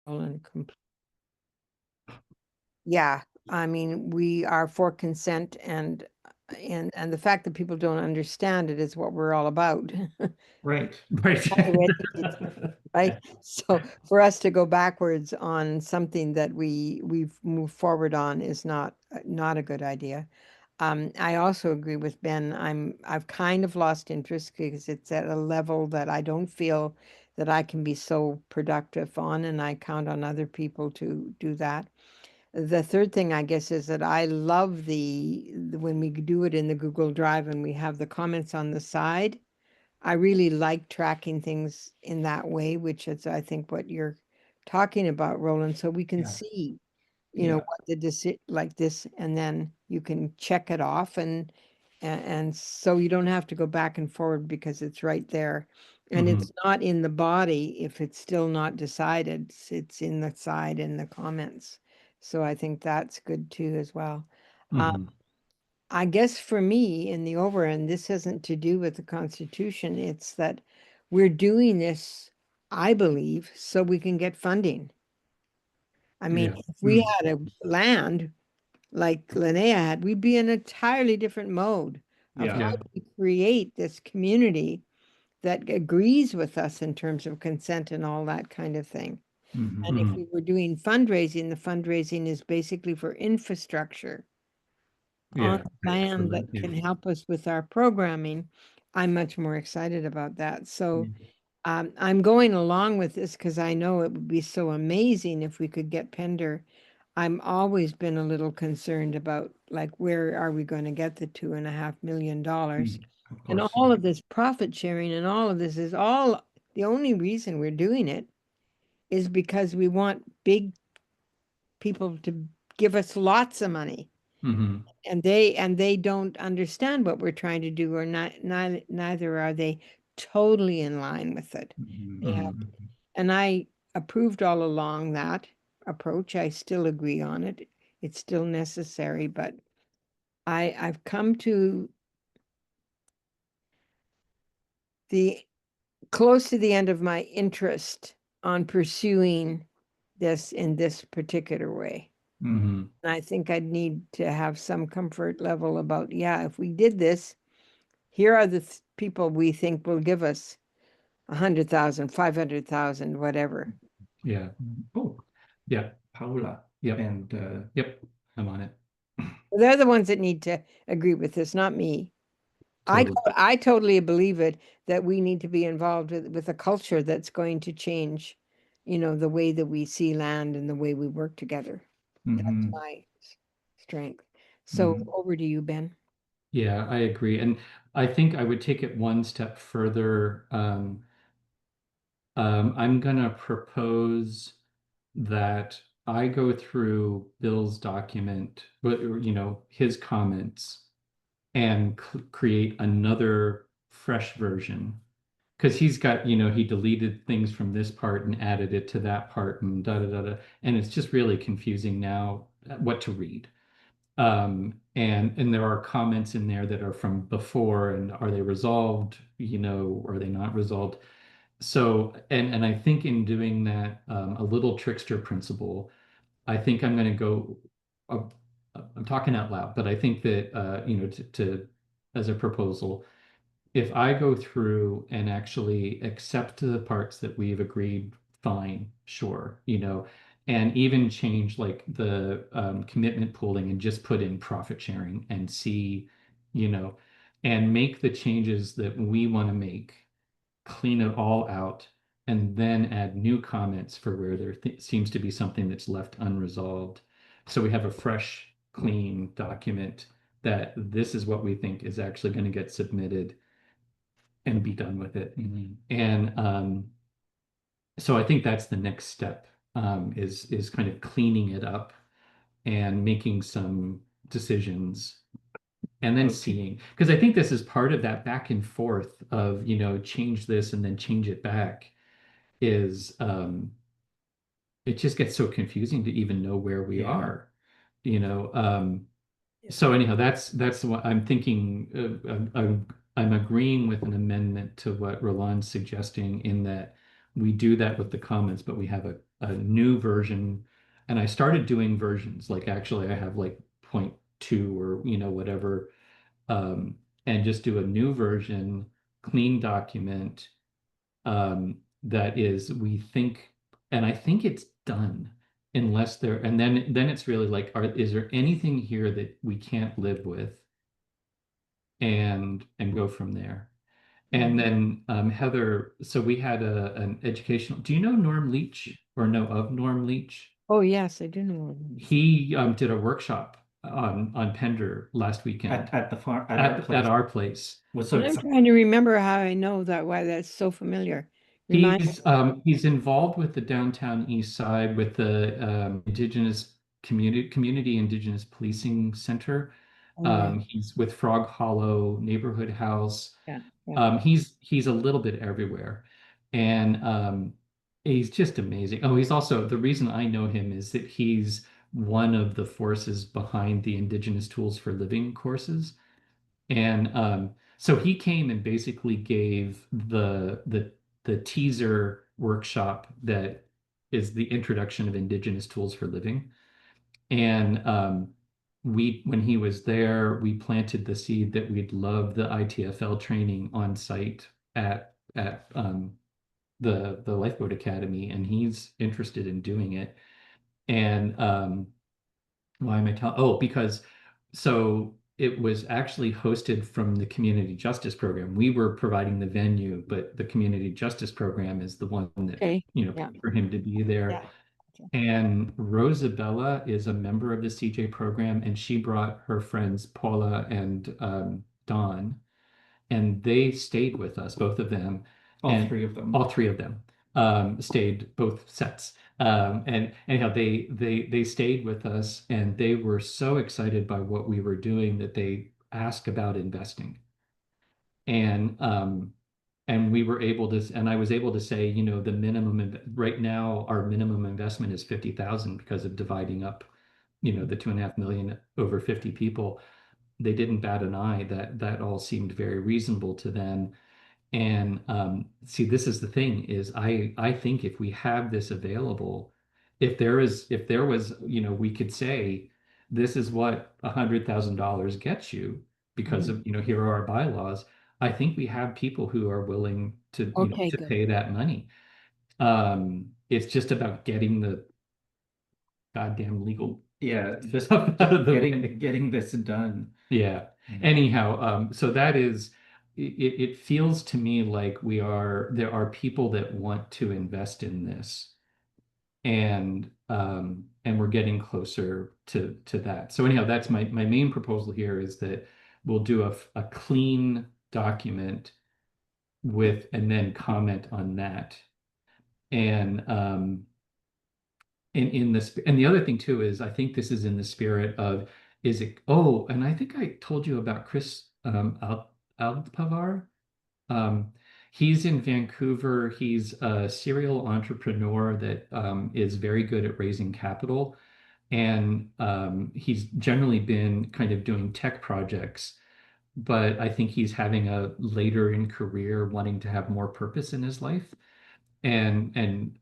and yeah, I mean, we are for consent and the fact that people don't understand it is what we're all about. Right, right. Right? So for us to go backwards on something that we've moved forward on is not a good idea. I also agree with Ben. I've kind of lost interest because it's at a level that I don't feel that I can be so productive on, and I count on other people to do that. The third thing, I guess, is that I love when we do it in the Google Drive and we have the comments on the side. I really like tracking things in that way, which is, I think, what you're talking about, Roland. So we can Yeah, see, yeah. what the like this, and then you can check it off, and so you don't have to go back and forward because it's right there. And Hmm. it's not in the body if it's still not decided. It's in the side in the comments. So I think that's good too as well. Um, Hmm. I guess for me, in the over end, this hasn't to do with the Constitution. It's that we're doing this, I believe, so we can get funding. I mean, Yeah. if we Mm. had a land like Linnea had, we'd be in an entirely different mode of how Yeah. Yeah. do we create this community that agrees with us in terms of consent and all that kind of thing. Hmm. And if we were doing fundraising, the fundraising is basically for infrastructure on Yeah. land that Excellent. Yeah. can help us with our programming. I'm much more excited about that. So I'm going along with this because I know it would be so amazing if we could get Pender. I'm always been a little concerned about like where are we going to get the $2.5 million? Of And course. all of this profit sharing and all of this is all the only reason we're doing it is because we want big people to give us lots of money. Hmm. And they don't understand what we're trying to do, or neither are they totally in line with it. They have, Hmm. and I approved all along that approach. I still agree on it. It's still necessary, but I've come to the close to the end of my interest on pursuing this in this particular way. Hmm. And I think I'd need to have some comfort level about, yeah, if we did this, here are the people we think will give us 100,000, 500,000, whatever. Yeah. Oh, yeah. Paula. Yep. And yep, I'm on it. They're the ones that need to agree with this, not me. Totally. I totally believe it that we need to be involved with a culture that's going to change, the way that we see land and the way we work together. That's Hmm. my strength. So Hmm. over to you, Ben. Yeah, I agree. And I think I would take it one step further. I'm gonna propose that I go through Bill's document, his comments, and create another fresh version. Because he's got, he deleted things from this part and added it to that part and da da da da. And it's just really confusing now what to read. And there are comments in there that are from before, and are they resolved, or are they not resolved? So, and I think in doing that, a little trickster principle, I think I'm going to go. Uh, I'm talking out loud, but I think that as a proposal, if I go through and actually accept the parts that we've agreed, fine, sure, and even change like the commitment pooling and just put in profit sharing and see, you know, and make the changes that we want to make, clean it all out, and then add new comments for where there th seems to be something that's left unresolved. So we have a fresh, clean document that this is what we think is actually going to get submitted and be done with it. And so I think that's the next step, is kind of cleaning it up and making some decisions and then Okay. seeing, because I think this is part of that back and forth of, change this and then change it back is it just gets so confusing to even know where we Yeah. are, you know. Yeah. So anyhow, that's what I'm thinking. I'm agreeing with an amendment to what Roland's suggesting in that we do that with the comments, but we have a a new version, and I started doing versions. Like actually, I have like point two or whatever, um, and just do a new version, clean document that is, we think, and I think it's done unless there, and then it's really like, is there anything here that we can't live with, and go from there. And Mhm. then Heather, so we had an educational. Do you know Norm Leach or know of Norm Leach? Oh, yes, I do know of them. He did a workshop on Pender last weekend At the farm, at our at place. our place. Well, so And I'm it's trying to remember how I know that, why that's so familiar. Remind me. He's involved with the downtown east side with the Indigenous Community Indigenous Policing Center. Oh, yeah, He's with Frog Hollow Neighborhood House. yeah, yeah. He's a little bit everywhere, and he's just amazing. Oh, he's also, the reason I know him is that he's one of the forces behind the Indigenous Tools for Living courses. And so he came and basically gave the teaser workshop that is the introduction of Indigenous tools for living. And when he was there, we planted the seed that we'd love the ITFL training on site at the Lifeboat Academy, and he's interested in doing it. And why am I telling? Oh, because so it was actually hosted from the community justice program. We were providing the venue, but the community justice program is the one that, Okay, yeah, paid for him to be there. yeah. Okay. And Rosabella is a member of the CJ program, and she brought her friends Paula and Dawn, and they stayed with us, both of them, all and three of them. all three of them stayed, both sets. And anyhow, they stayed with us, and they were so excited by what we were doing that they asked about investing. And we were able to, and I was able to say, the right now, our minimum investment is 50,000 because of dividing up, the 2.5 million over 50 people. They didn't bat an eye. That all seemed very reasonable to them. And see, this is the thing, is I think if we have this available, if there was, we could say this is what $100,000 gets you because Mhm. of, here are our bylaws. I think we have people who are willing to, Okay, to good. pay that money. It's just about getting the goddamn legal Yeah, just stuff out of the way. getting this done. Yeah. Anyhow, so that is, it feels to me like there are people that want to invest in this, and we're getting closer to that. So anyhow, that's my main proposal here, is that we'll do a clean document and then comment on that. And in this, and the other thing too is, I think this is in the spirit of, is it, oh, and I think I told you about Chris Alpavar. um, he's in Vancouver. He's a serial entrepreneur that is very good at raising capital, and he's generally been kind of doing tech projects, but I think he's having a later in career wanting to have more purpose in his life, and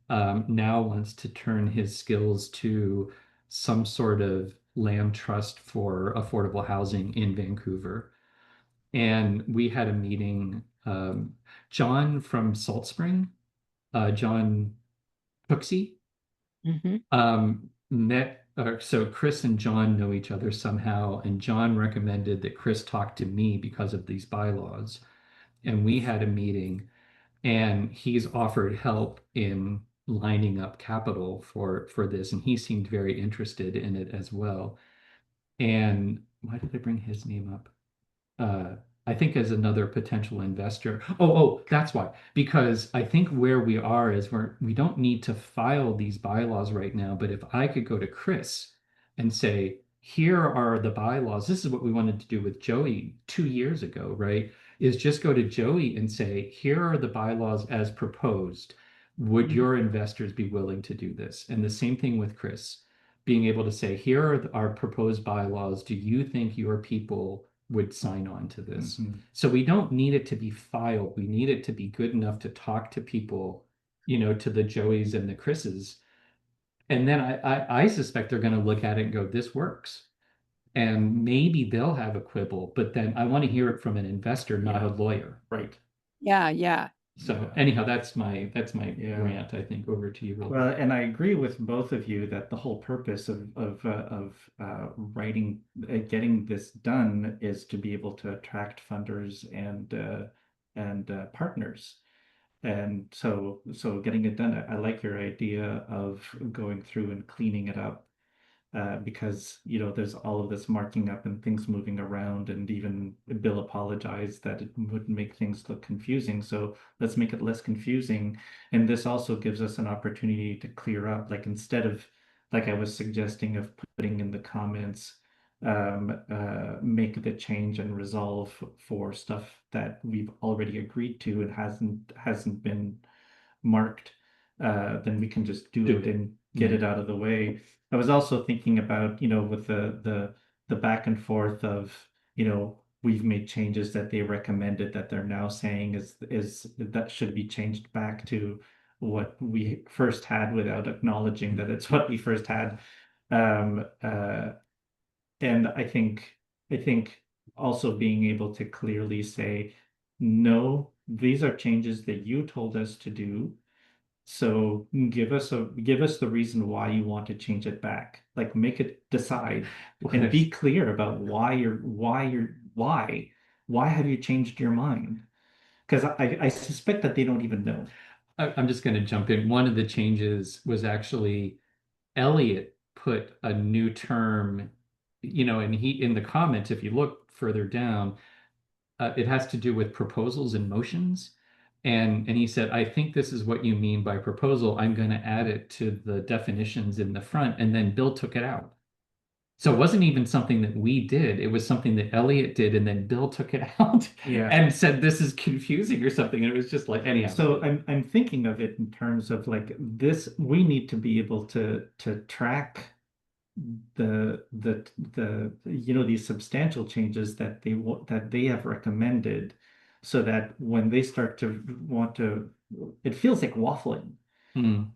now wants to turn his skills to some sort of land trust for affordable housing in Vancouver. And we had a meeting. John from Salt Spring, John Cooksey, Hmm. met. So Chris and John know each other somehow, and John recommended that Chris talk to me because of these bylaws. And we had a meeting, and he's offered help in lining up capital for this, and he seemed very interested in it as well. And why did I bring his name up? uh, I think as another potential investor. Oh, that's why. Because I think where we are is we don't need to file these bylaws right now. But if I could go to Chris and say, here are the bylaws. This is what we wanted to do with Joey 2 years ago, right? Is just go to Joey and say, here are the bylaws as proposed. Would your investors be willing to do this? And the same thing with Chris, being able to say, here are our proposed bylaws. Do you think your people would sign on to this? Mhm. So we don't need it to be filed. We need it to be good enough to talk to people, to the Joeys and the Chris's, And then I suspect they're going to look at it and go, this works. And maybe they'll have a quibble, but then I want to hear it from an investor, not a lawyer. Right. Yeah, yeah. So anyhow, that's my Yeah. rant, I think. Over to you, Will. Well, and I agree with both of you that the whole purpose writing, getting this done is to be able to attract funders and partners. And so getting it done, I like your idea of going through and cleaning it up, because there's all of this marking up and things moving around, and even Bill apologized that it would make things look confusing. So let's make it less confusing. And this also gives us an opportunity to clear up, like instead of, like I was suggesting, of putting in the comments, make the change and resolve for stuff that we've already agreed to and hasn't been marked, then we can just do it and get it out of the way. I was also thinking about, with the back and forth of, we've made changes that they recommended that they're now saying is that should be changed back to what we first had without acknowledging that it's what we first had. Um, uh, and I think also being able to clearly say, no, these are changes that you told us to do. So give us the reason why you want to change it back. Like make it decide and be clear about why have you changed your mind? Because I suspect that they don't even know. I'm just going to jump in. One of the changes was actually Elliot put a new term, and he, in the comments, if you look further down, it has to do with proposals and motions. And he said, I think this is what you mean by proposal. I'm going to add it to the definitions in the front. And then Bill took it out. So it wasn't even something that we did. It was something that Elliot did, and then Bill took it out and said this is confusing or something. And it was just like, anyhow. So I'm thinking of it in terms of like this, we need to be able to track these substantial changes that they have recommended, so that when they start to want to, it feels like waffling.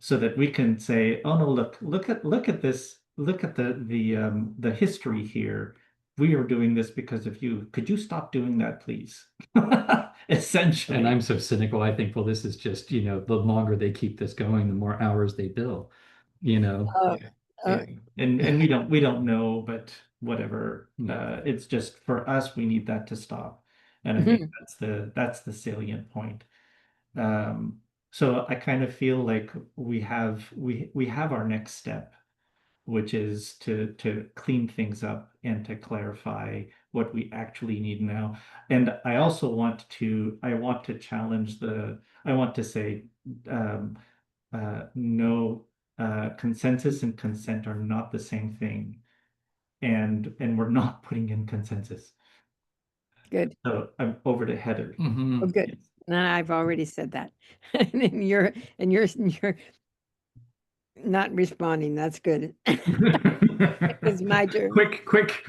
So that we can say, oh no, look at this, look at the history here. We are doing this because of you. Could you stop doing that, please? Essentially. And I'm so cynical. I think, well, this is just, the longer they keep this going, the more hours they bill, Uh, And we don't know, but whatever. It's just for us, we need that to stop. And I think that's the salient point. So I kind of feel like we have our next step, which is to clean things up and to clarify what we actually need now. And I want to challenge I want to say, no, consensus and consent are not the same thing. And we're not putting in consensus. Good. So I'm over to Heather. Oh, good. And I've already said that. And you're not responding. That's good. It's my turn. Quick.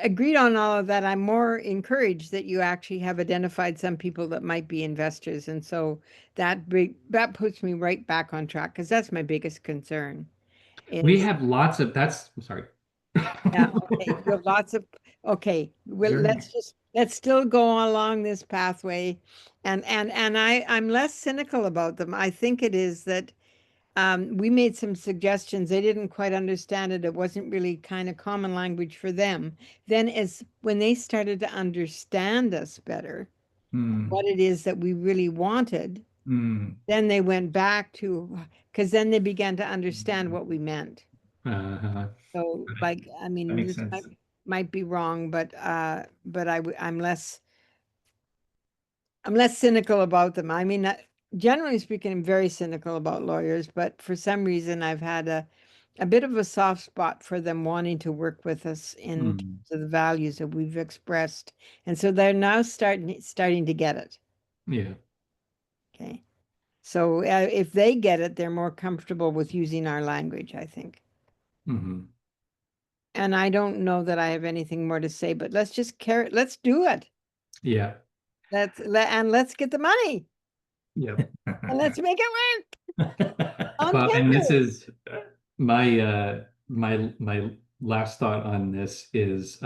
Agreed on all of that. I'm more encouraged that you actually have identified some people that might be investors, and so that puts me right back on track, because that's my biggest concern. We have lots of sorry. Yeah, okay. You have lots of well, let's still go along this pathway, and I'm less cynical about them. I think it is that we made some suggestions. They didn't quite understand it. It wasn't really kind of common language for them. Then when they started to understand us better, what it is that we really wanted, then they went back to, because then they began to understand what we meant. So like, I mean, makes this sense. might be wrong, but I'm less cynical about them. I mean, generally speaking, I'm very cynical about lawyers, but for some reason I've had a bit of a soft spot for them wanting to work with us in terms of the values that we've expressed. And so they're now starting to get it. Yeah. Okay. So if they get it, they're more comfortable with using our language, I think. And I don't know that I have anything more to say, but let's just let's do it. Yeah. Let's get the money. Yep. And let's make it work on Well, and this paper. is my last thought on this is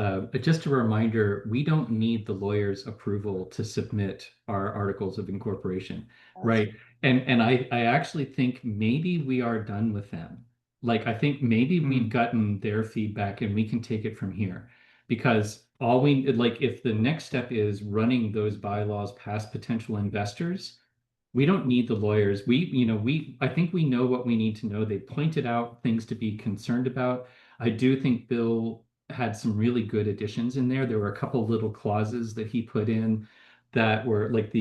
just a reminder, we don't need the lawyer's approval to submit our articles of incorporation, right? And I actually think maybe we are done with them. Like I think maybe we've gotten their feedback and we can take it from here. Because all we like if the next step is running those bylaws past potential investors, we don't need the lawyers. I think we know what we need to know. They pointed out things to be concerned about. I do think Bill had some really good additions in there. There were a couple little clauses that he put in that were like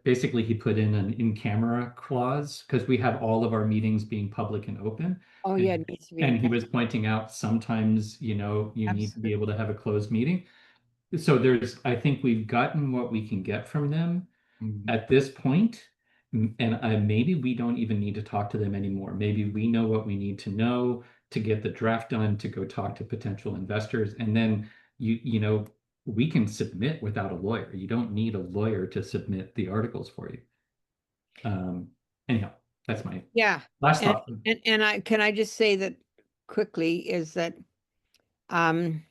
basically he put in an in-camera clause because we have all of our meetings being public and open. Oh, yeah, And, it needs to be in and he camera. was pointing out sometimes, you need to be Absolutely. able to have a closed meeting. So I think we've gotten what we can get from them at this point, and maybe we don't even need to talk to them anymore. Maybe we know what we need to know to get the draft done, to go talk to potential investors, and then we can submit without a lawyer. You don't need a lawyer to submit the articles for you. Anyhow, that's my Yeah. last And, thought. and I just say that quickly is that um,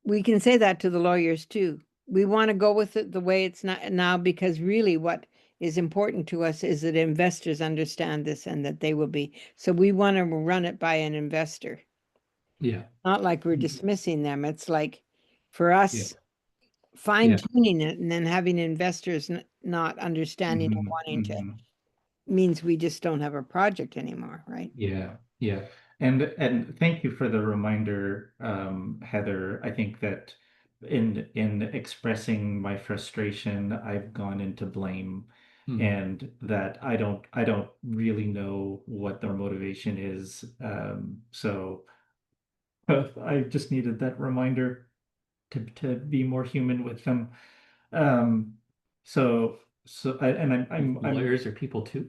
we can say that to the lawyers too. We want to go with it the way it's not now because really what is important to us is that investors understand this and that they will be. So we want to run it by an investor. Yeah. Not like we're dismissing them. It's like for Yeah. us fine tuning it and then having investors not understanding or wanting to means we just don't have a project anymore, right? Yeah. Yeah. And thank you for the reminder, Heather. I think that in expressing my frustration, I've gone into blame, and that I don't really know what their motivation is. So I just needed that reminder to be more human with them. Um, and I'm Lawyers are people too.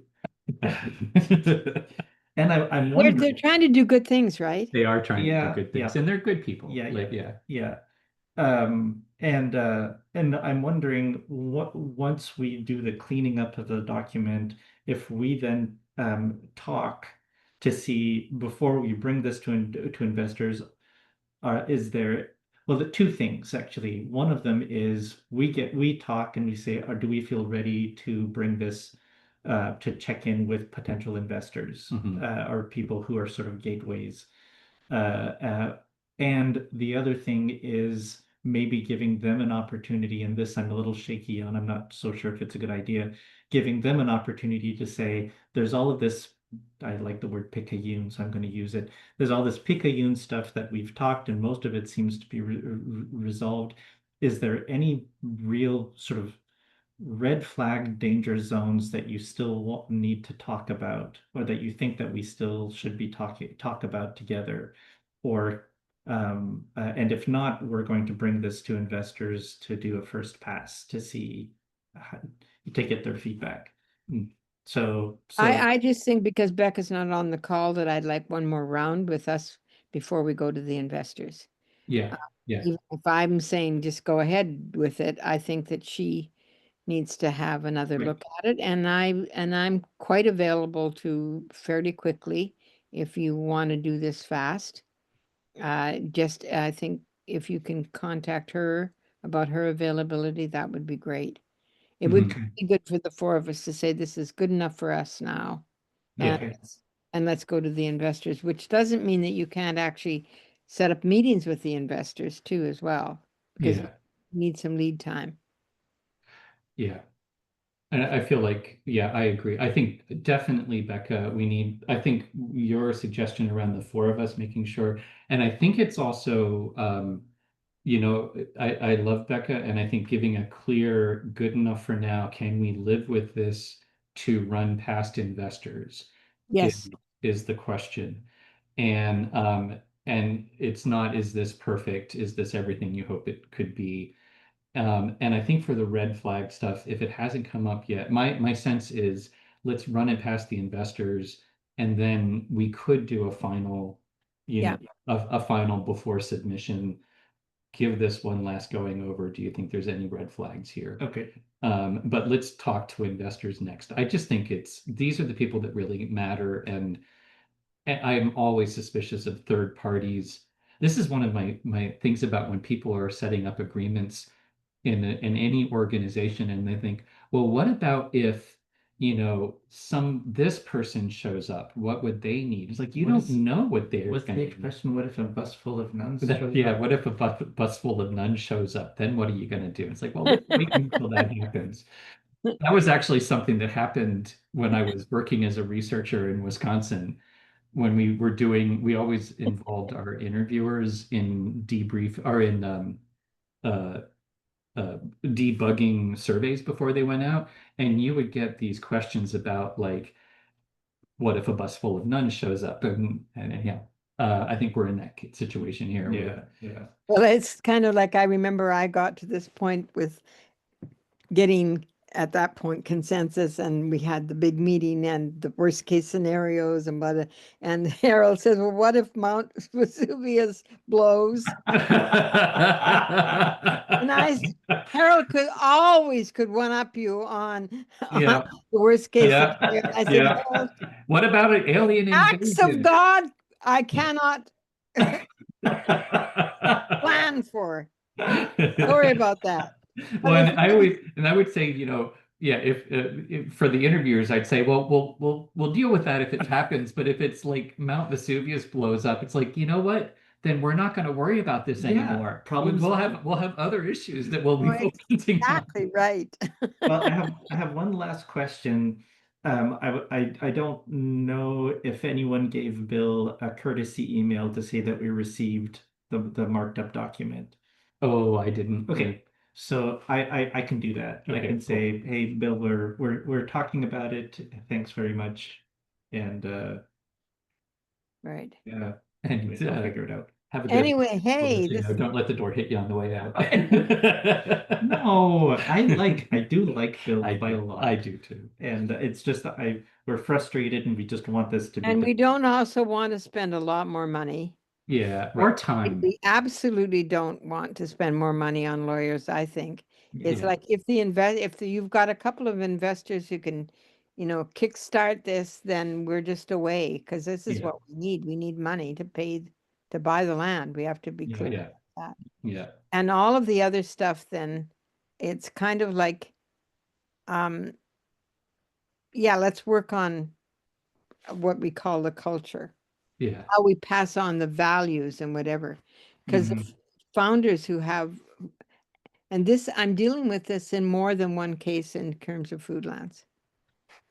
and I'm They're wondering. trying to do good things, right? They are trying to do Yeah, good things, yeah, and they're good people. yeah, Like, yeah, yeah. yeah. And I'm wondering what once we do the cleaning up of the document, if we then talk to see before we bring this to investors, is there, well, the two things actually. One of them is we talk and we say, do we feel ready to bring this to check in with potential investors or people who are sort of gateways. Uh, uh, and the other thing is maybe giving them an opportunity, and this I'm a little shaky on, I'm not so sure if it's a good idea, giving them an opportunity to say, there's all of this, I like the word picayune, so I'm going to use it. There's all this picayune stuff that we've talked, and most of it seems to be resolved. Is there any real sort of red flag danger zones that you still need to talk about, or that you think that we still should be talk about together, or and if not, we're going to bring this to investors to do a first pass to see how, to get their feedback. So I just think because Becca's not on the call that I'd like one more round with us before we go to the investors. Yeah. Yeah. Even if I'm saying just go ahead with it, I think that she needs to have another right. look at it. And I'm quite available to fairly quickly if you want to do this fast. Just I think if you can contact her about her availability, that would be great. It would Mhm. be good for the four of us to say this is good enough for us now. And Yeah. and let's go to the investors, which doesn't mean that you can't actually set up meetings with the investors too as well, because you Yeah. need some lead time. Yeah. And I feel like, yeah, I agree. I think definitely, Becca, I think your suggestion around the four of us making sure, and I think it's also, I love Becca, and I think giving a clear, good enough for now, can we live with this to run past investors is, Yes. is the question. And it's not, is this perfect? Is this everything you hope it could be? And I think for the red flag stuff, if it hasn't come up yet, my sense is let's run it past the investors, and then we could do a final, Yeah. a final before submission. Give this one last going over. Do you think there's any red flags here? Okay. But let's talk to investors next. I just think these are the people that really matter, and I'm always suspicious of third parties. This is one of my things about when people are setting up agreements in any organization, and they think, well, what about if, this person shows up? What would they need? It's like you What don't is know what they're what's the going to need. expression? What if a bus full of nuns shows Yeah, up? what if a bus full of nuns shows up? Then what are you going to do? It's like, well, let's wait until that happens. That was actually something that happened when I was working as a researcher in Wisconsin. When we always involved our interviewers in debrief or in uh, debugging surveys before they went out, and you would get these questions about like, what if a bus full of nuns shows up? And yeah, I think we're in that situation here. Yeah, yeah. Well, it's kind of like I remember I got to this point with getting at that point consensus, and we had the big meeting and the worst case scenarios and Harold says, well, what if Mount Vesuvius blows? And Harold could one up you on Yeah, the worst case yeah, scenario. I said, yeah. Harold, What about an alien acts of invasion? God I cannot plan for. Sorry about that. But Well, if and I would say, yeah, if for the interviewers, I'd say, well, we'll deal with that if it happens. But if it's like Mount Vesuvius blows up, it's like, you know what? Then we're not going to worry about this Yeah, anymore. problems. We'll have other issues that we'll be oh, focusing on. exactly right. Well, I have one last question. I don't know if anyone gave Bill a courtesy email to say that we received the marked up document. Oh, I didn't. Okay, so I can do that. I Okay, can cool. say, hey, Bill, we're talking about it. Thanks very much. And Right. yeah, And anyways, I'll figure it out. have a good. Anyway, hey, Don't let the door hit you on the way out. No, I do like Bill quite a lot. I do too. And it's just that we're frustrated and we just want this to be and done. we don't also want to spend a lot more money. Yeah, or Right. time. We absolutely don't want to spend more money on lawyers, I think. It's Yeah. like if you've got a couple of investors who can, kickstart this, then we're just away because this is Yeah. what we need. We need money to buy the land. We have to be clear Yeah. about that. Yeah. And all of the other stuff, then it's kind of like, um, yeah, let's work on what we call the culture, Yeah. how we pass on the values and whatever. Because Mhm. founders who have, and this, I'm dealing with this in more than one case in terms of Foodlands.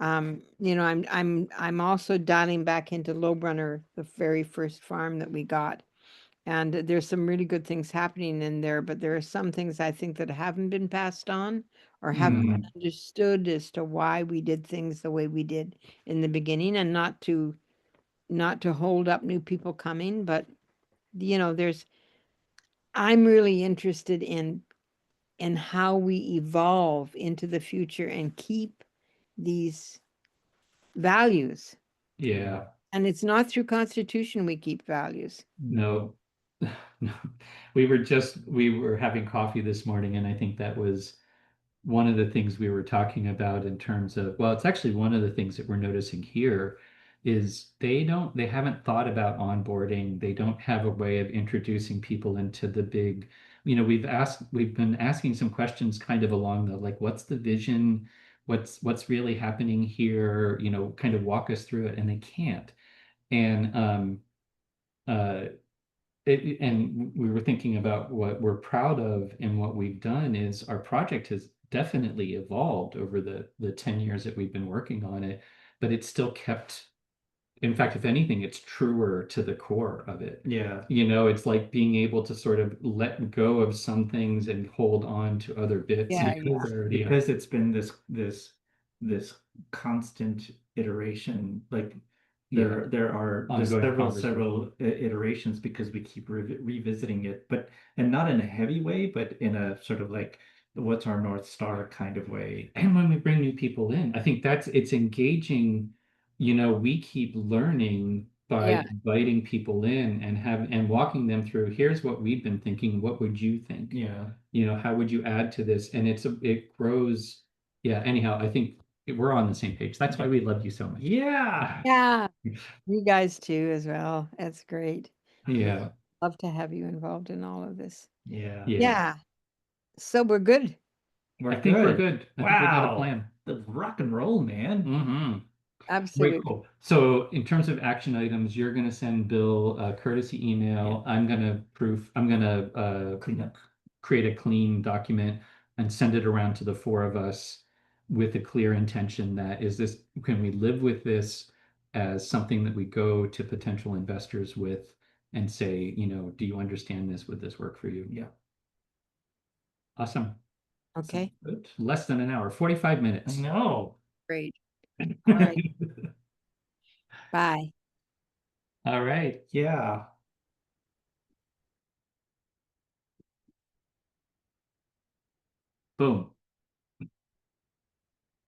I'm also dialing back into Lowbrunner, the very first farm that we got. And there's some really good things happening in there, but there are some things I think that haven't been passed on or haven't been understood as to why we did things the way we did in the beginning, and not to hold up new people coming, but I'm really interested in how we evolve into the future and keep these values. Yeah. And it's not through constitution we keep values. No. No. We were having coffee this morning, and I think that was one of the things we were talking about in terms of, well, it's actually one of the things that we're noticing here is they haven't thought about onboarding. They don't have a way of introducing people into the big, we've been asking some questions kind of along the like, what's the vision? What's really happening here? Kind of walk us through it, and they can't. And uh and we were thinking about what we're proud of and what we've done is our project has definitely evolved over the 10 years that we've been working on it, but it's still kept, in fact, if anything, it's truer to the core of it. Yeah. It's like being able to sort of let go of some things and hold on to other bits Yeah, because they're already Because it's been this constant iteration. Like there are there's ongoing several conversation. iterations because we keep revisiting it, and not in a heavy way, but in a sort of like what's our North Star kind of way. And when we bring new people in, I think it's engaging. We keep learning by Yeah. inviting people in and walking them through, here's what we've been thinking, what would you think? Yeah. You know, how would you add to this? And it grows. Yeah, anyhow, I think we're on the same page. That's why we love you so much. Yeah. Yeah. You guys too as well. That's great. Yeah. Love to have you involved in all of this. Yeah. Yeah. Yeah. So we're good. We're I think we're good. good. I think we got a Wow. plan. The rock and roll, man. Mm-hmm. Very Absolutely. cool. So in terms of action items, you're going to send Bill a courtesy email. I'm going to Clean up. create a clean document and send it around to the four of us with a clear intention that can we live with this as something that we go to potential investors with and say, you know, do you understand this? Would this work for you? Yeah. Awesome. Okay. Good. Less than an hour, 45 I minutes. know. Great. All right. Bye. All right. Yeah. Boom.